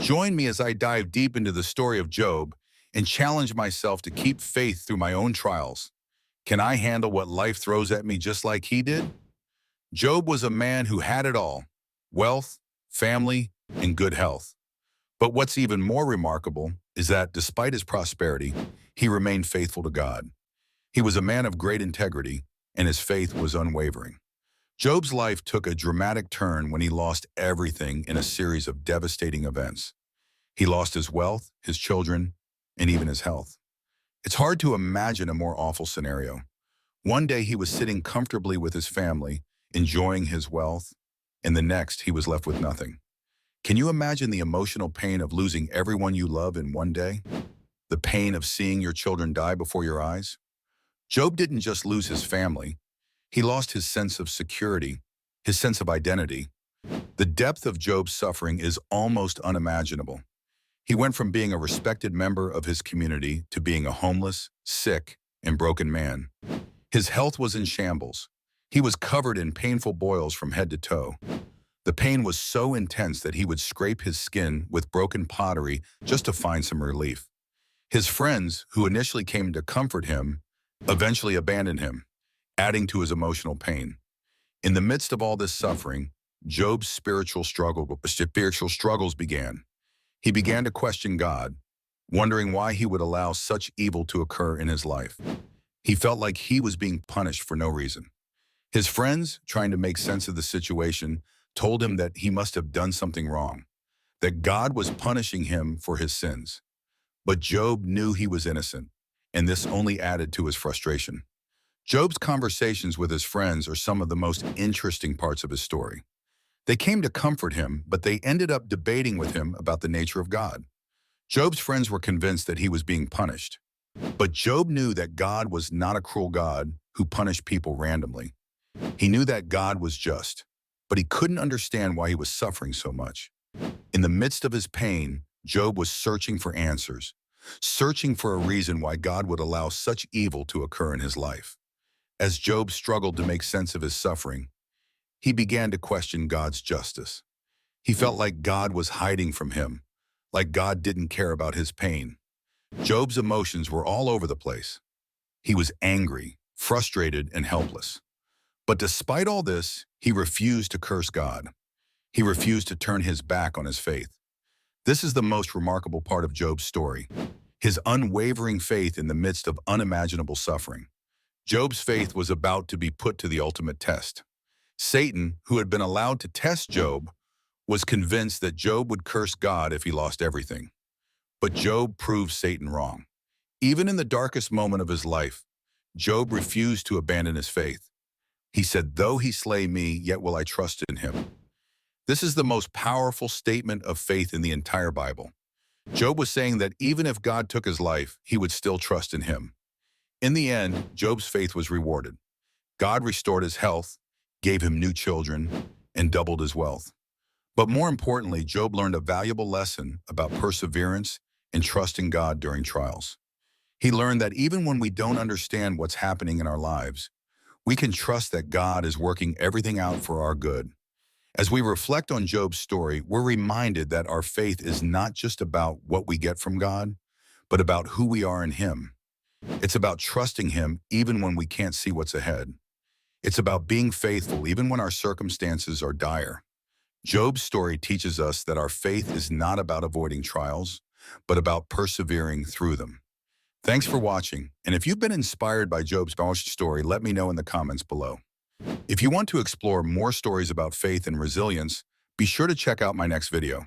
Join me as I dive deep into the story of Job and challenge myself to keep faith through my own trials. Can I handle what life throws at me just like he did? Job was a man who had it all: wealth, family, and good health. But what's even more remarkable is that despite his prosperity, he remained faithful to God. He was a man of great integrity, and his faith was unwavering. Job's life took a dramatic turn when he lost everything in a series of devastating events. He lost his wealth, his children, and even his health. It's hard to imagine a more awful scenario. One day he was sitting comfortably with his family, enjoying his wealth, and the next he was left with nothing. Can you imagine the emotional pain of losing everyone you love in one day? The pain of seeing your children die before your eyes? Job didn't just lose his family. He lost his sense of security, his sense of identity. The depth of Job's suffering is almost unimaginable. He went from being a respected member of his community to being a homeless, sick, and broken man. His health was in shambles. He was covered in painful boils from head to toe. The pain was so intense that he would scrape his skin with broken pottery just to find some relief. His friends, who initially came to comfort him, eventually abandoned him, adding to his emotional pain. In the midst of all this suffering, Job's spiritual struggles began. He began to question God, wondering why he would allow such evil to occur in his life. He felt like he was being punished for no reason. His friends, trying to make sense of the situation, told him that he must have done something wrong, that God was punishing him for his sins. But Job knew he was innocent, and this only added to his frustration. Job's conversations with his friends are some of the most interesting parts of his story. They came to comfort him, but they ended up debating with him about the nature of God. Job's friends were convinced that he was being punished. But Job knew that God was not a cruel God who punished people randomly. He knew that God was just, but he couldn't understand why he was suffering so much. In the midst of his pain, Job was searching for answers, searching for a reason why God would allow such evil to occur in his life. As Job struggled to make sense of his suffering, he began to question God's justice. He felt like God was hiding from him, like God didn't care about his pain. Job's emotions were all over the place. He was angry, frustrated, and helpless. But despite all this, he refused to curse God. He refused to turn his back on his faith. This is the most remarkable part of Job's story: his unwavering faith in the midst of unimaginable suffering. Job's faith was about to be put to the ultimate test. Satan, who had been allowed to test Job, was convinced that Job would curse God if he lost everything. But Job proved Satan wrong. Even in the darkest moment of his life, Job refused to abandon his faith. He said, "Though he slay me, yet will I trust in him." This is the most powerful statement of faith in the entire Bible. Job was saying that even if God took his life, he would still trust in him. In the end, Job's faith was rewarded. God restored his health, gave him new children, and doubled his wealth. But more importantly, Job learned a valuable lesson about perseverance and trusting God during trials. He learned that even when we don't understand what's happening in our lives, we can trust that God is working everything out for our good. As we reflect on Job's story, we're reminded that our faith is not just about what we get from God, but about who we are in Him. It's about trusting Him even when we can't see what's ahead. It's about being faithful even when our circumstances are dire. Job's story teaches us that our faith is not about avoiding trials, but about persevering through them. Thanks for watching, and if you've been inspired by Job's story, let me know in the comments below. If you want to explore more stories about faith and resilience, be sure to check out my next video.